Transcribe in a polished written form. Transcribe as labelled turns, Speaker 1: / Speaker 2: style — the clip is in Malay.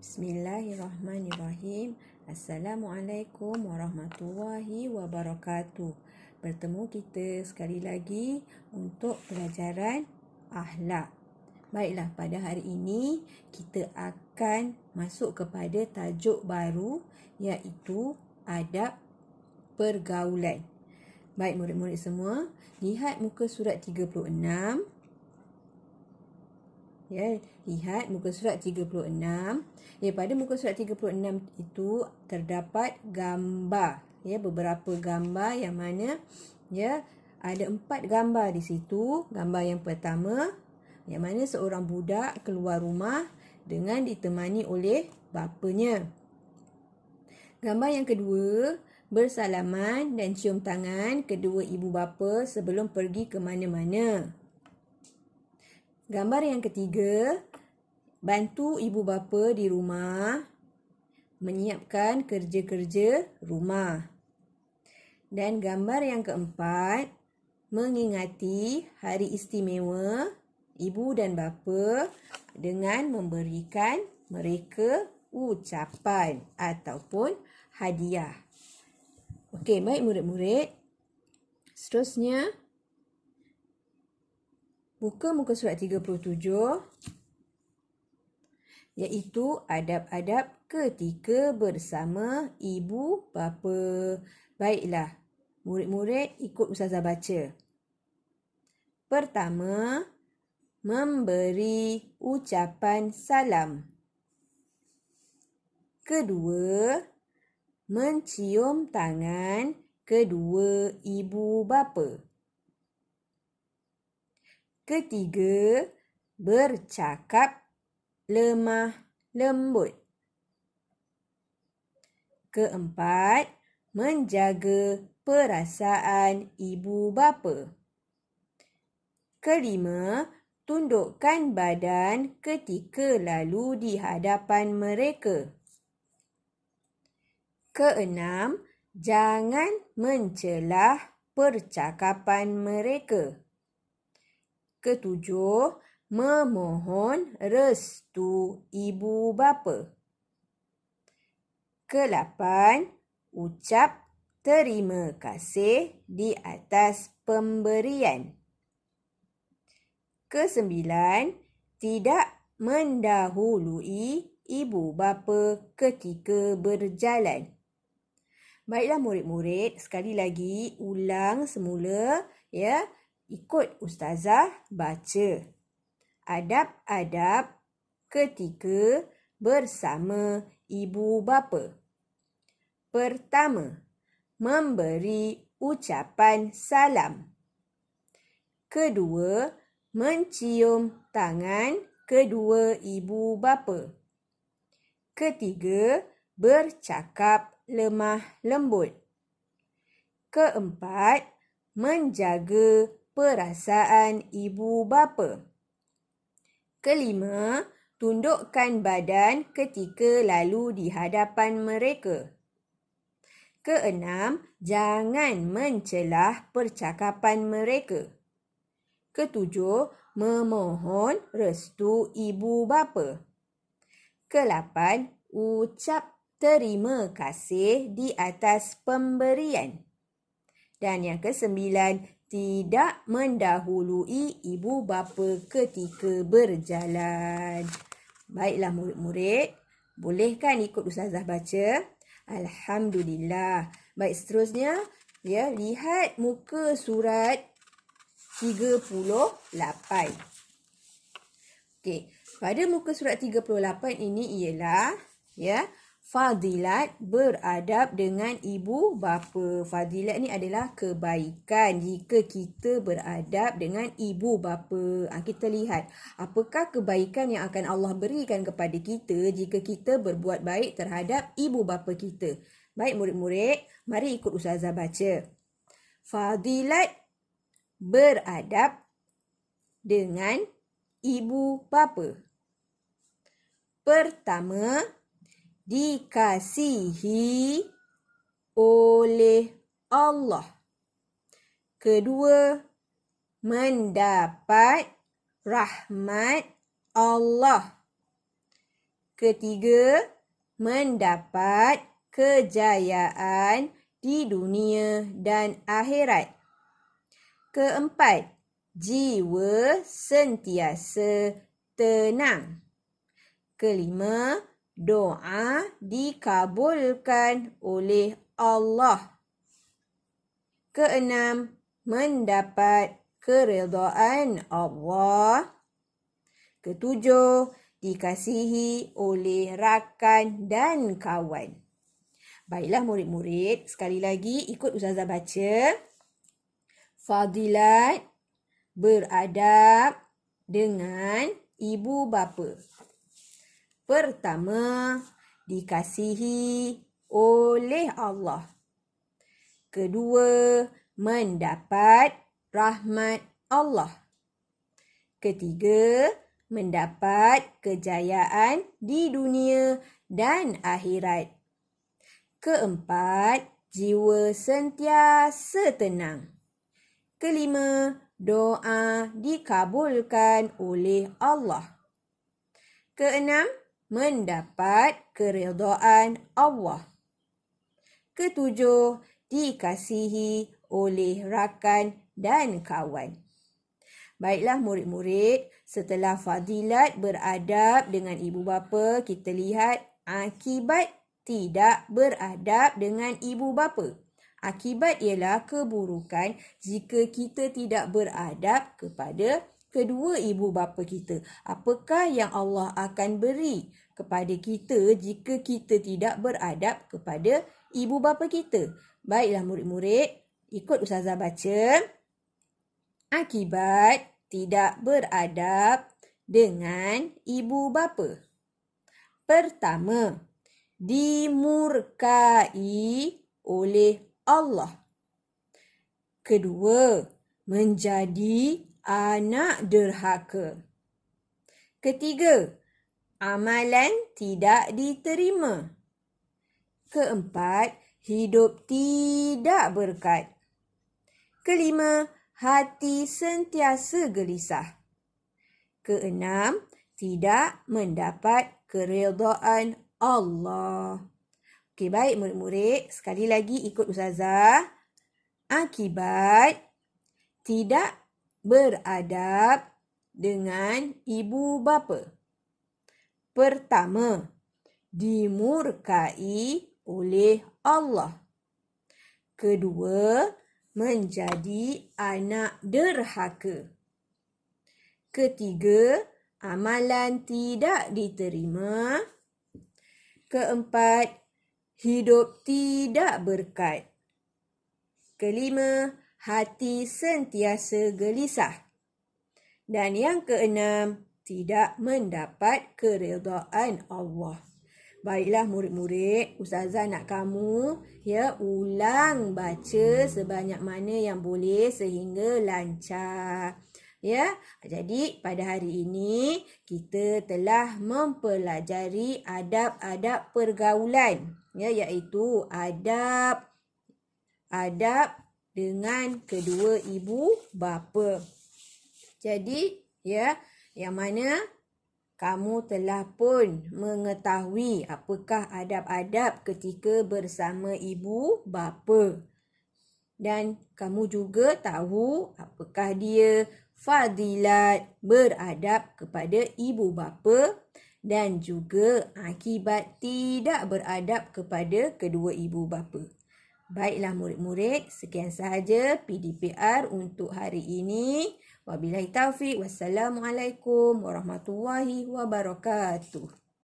Speaker 1: Bismillahirrahmanirrahim. Assalamualaikum warahmatullahi wabarakatuh. Bertemu kita sekali lagi untuk pelajaran akhlak. Baiklah, pada hari ini kita akan masuk kepada tajuk baru, iaitu adab pergaulan. Baik murid-murid semua, lihat muka surat 36. Ya, lihat muka surat 36. Ya, pada muka surat 36 itu terdapat gambar. Ya, beberapa gambar yang mana ya ada 4 gambar di situ. Gambar yang pertama, yang mana seorang budak keluar rumah dengan ditemani oleh bapanya. Gambar yang kedua, bersalaman dan cium tangan kedua ibu bapa sebelum pergi ke mana-mana. Gambar yang ketiga, bantu ibu bapa di rumah menyiapkan kerja-kerja rumah. Dan gambar yang keempat, mengingati hari istimewa ibu dan bapa dengan memberikan mereka ucapan ataupun hadiah. Okey, baik murid-murid. Seterusnya, buka muka surat 37, iaitu adab-adab ketika bersama ibu bapa. Baiklah, murid-murid ikut Ustazah baca. Pertama, memberi ucapan salam. Kedua, mencium tangan kedua ibu bapa. Ketiga, bercakap lemah lembut. Keempat, menjaga perasaan ibu bapa. Kelima, tundukkan badan ketika lalu di hadapan mereka. Keenam, jangan mencelah percakapan mereka. Ketujuh, memohon restu ibu bapa. Kelapan, ucap terima kasih di atas pemberian. Kesembilan, tidak mendahului ibu bapa ketika berjalan. Baiklah murid-murid, sekali lagi ulang semula ya. Ikut Ustazah baca. Adab-adab ketika bersama ibu bapa. Pertama, memberi ucapan salam. Kedua, mencium tangan kedua ibu bapa. Ketiga, bercakap lemah lembut. Keempat, menjaga perasaan ibu bapa. Kelima, tundukkan badan ketika lalu di hadapan mereka. Keenam, jangan mencelah percakapan mereka. Ketujuh, memohon restu ibu bapa. Kelapan, ucap terima kasih di atas pemberian. Dan yang kesembilan, tidak mendahului ibu bapa ketika berjalan. Baiklah murid-murid, boleh kan ikut Ustazah baca? Alhamdulillah. Baik, seterusnya, ya, lihat muka surat 38. Okey, pada muka surat 38 ini ialah ya, fadilat beradab dengan ibu bapa. Fadilat ni adalah kebaikan jika kita beradab dengan ibu bapa. Kita lihat apakah kebaikan yang akan Allah berikan kepada kita jika kita berbuat baik terhadap ibu bapa kita. Baik murid-murid, mari ikut Ustazah baca. Fadilat beradab dengan ibu bapa. Pertama, dikasihi oleh Allah. Kedua, mendapat rahmat Allah. Ketiga, mendapat kejayaan di dunia dan akhirat. Keempat, jiwa sentiasa tenang. Kelima, doa dikabulkan oleh Allah. Keenam, mendapat keredaan Allah. Ketujuh, dikasihi oleh rakan dan kawan. Baiklah murid-murid, sekali lagi ikut Ustazah baca. Fadilat beradab dengan ibu bapa. Pertama, dikasihi oleh Allah. Kedua, mendapat rahmat Allah. Ketiga, mendapat kejayaan di dunia dan akhirat. Keempat, jiwa sentiasa tenang. Kelima, doa dikabulkan oleh Allah. Keenam, mendapat keredaan Allah. Ketujuh, dikasihi oleh rakan dan kawan. Baiklah murid-murid, setelah fadilat beradab dengan ibu bapa, kita lihat akibat tidak beradab dengan ibu bapa. Akibat ialah keburukan jika kita tidak beradab kepada kedua ibu bapa kita. Apakah yang Allah akan beri kepada kita jika kita tidak beradab kepada ibu bapa kita? Baiklah murid-murid, ikut Ustazah baca. Akibat tidak beradab dengan ibu bapa. Pertama, dimurkai oleh Allah. Kedua, menjadi anak derhaka. Ketiga, amalan tidak diterima. Keempat, hidup tidak berkat. Kelima, hati sentiasa gelisah. Keenam, tidak mendapat keredaan Allah. Okey, baik murid-murid, sekali lagi ikut Ustazah. Akibat tidak beradab dengan ibu bapa. Pertama, dimurkai oleh Allah. Kedua, menjadi anak derhaka. Ketiga, amalan tidak diterima. Keempat, hidup tidak berkat. Kelima, hati sentiasa gelisah. Dan yang keenam, tidak mendapat keredaan Allah. Baiklah murid-murid, Ustazah nak kamu ulang baca sebanyak mana yang boleh sehingga lancar. Jadi pada hari ini kita telah mempelajari adab-adab pergaulan, iaitu adab dengan kedua ibu bapa. Jadi yang mana kamu telah pun mengetahui apakah adab-adab ketika bersama ibu bapa. Dan kamu juga tahu apakah dia fadilat beradab kepada ibu bapa dan juga akibat tidak beradab kepada kedua ibu bapa. Baiklah murid-murid, sekian sahaja PDPR untuk hari ini. Wabillahi taufiq. Wassalamualaikum warahmatullahi wabarakatuh.